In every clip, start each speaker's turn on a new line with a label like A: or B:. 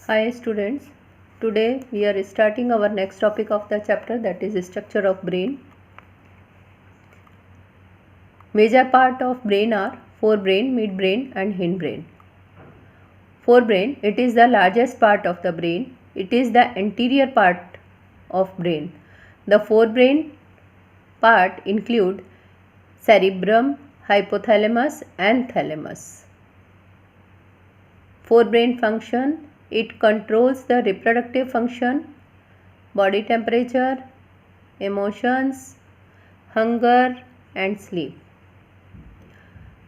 A: Hi students, today we are starting our next topic of the chapter, that is structure of brain. Major part of brain are forebrain, midbrain and hindbrain. Forebrain, it is the largest part of the brain. It is the anterior part of brain. The forebrain part include cerebrum, hypothalamus and thalamus. Forebrain function, it controls the reproductive function, body temperature, emotions, hunger and sleep.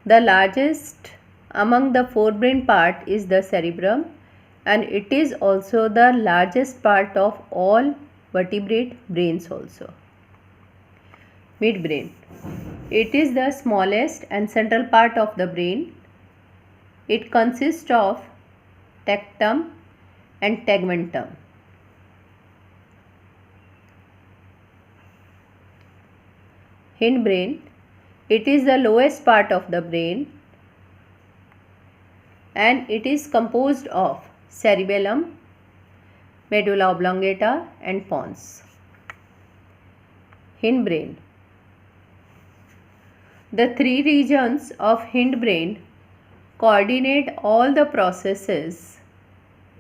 A: The largest among the forebrain part is the cerebrum, and it is also the largest part of all vertebrate brains also. Midbrain, it is the smallest and central part of the brain. It consists of tectum and tegmentum. Hindbrain, it is the lowest part of the brain and it is composed of cerebellum, medulla oblongata and pons. Hindbrain, the three regions of hindbrain coordinate all the processes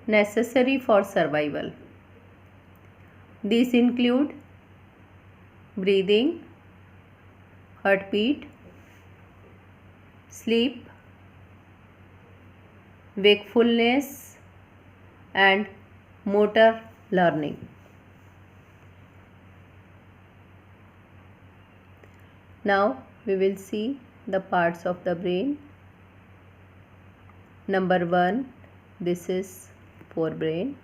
A: necessary for survival. These include breathing, heartbeat, sleep, wakefulness and motor learning. Now we will see the parts of the brain. Number 1, this is forebrain.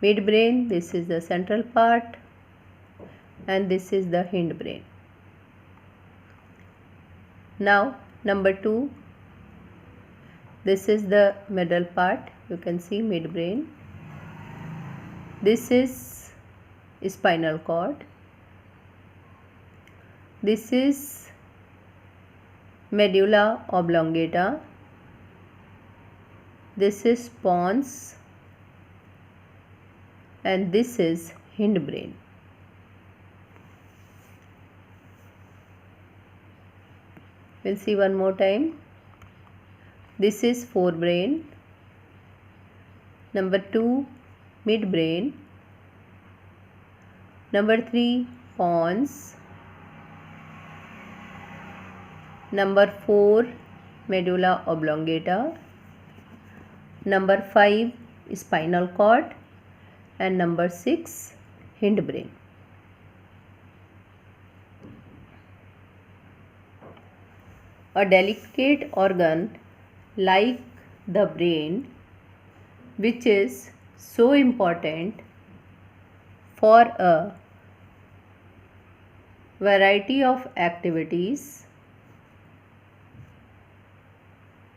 A: Midbrain, this is the central part, and this is the hindbrain. Now number 2, this is the middle part, you can see midbrain. This is spinal cord. This is medulla oblongata. This is pons and this is hindbrain. We'll see one more time. This is forebrain. Number 2, midbrain. Number 3, pons. Number 4, medulla oblongata. Number 5, spinal cord. And number 6, hindbrain. A delicate organ like the brain, which is so important for a variety of activities,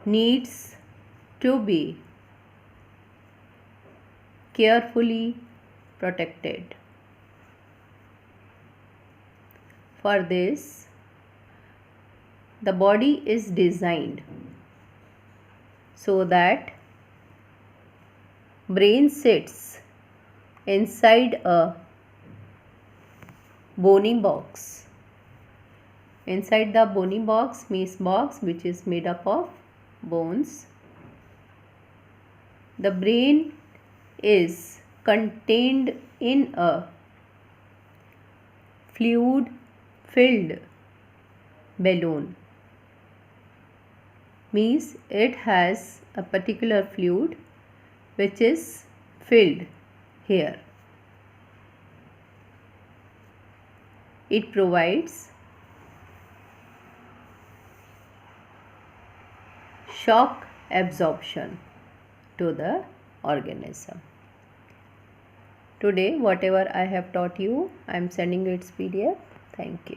A: needs to be carefully protected. For this, the body is designed so that brain sits inside a bony box. Inside the bony box means box which is made up of bones. The brain is contained in a fluid filled balloon, means it has a particular fluid which is filled here. It provides shock absorption to the organism. Today whatever I have taught you, I am sending its PDF. Thank you.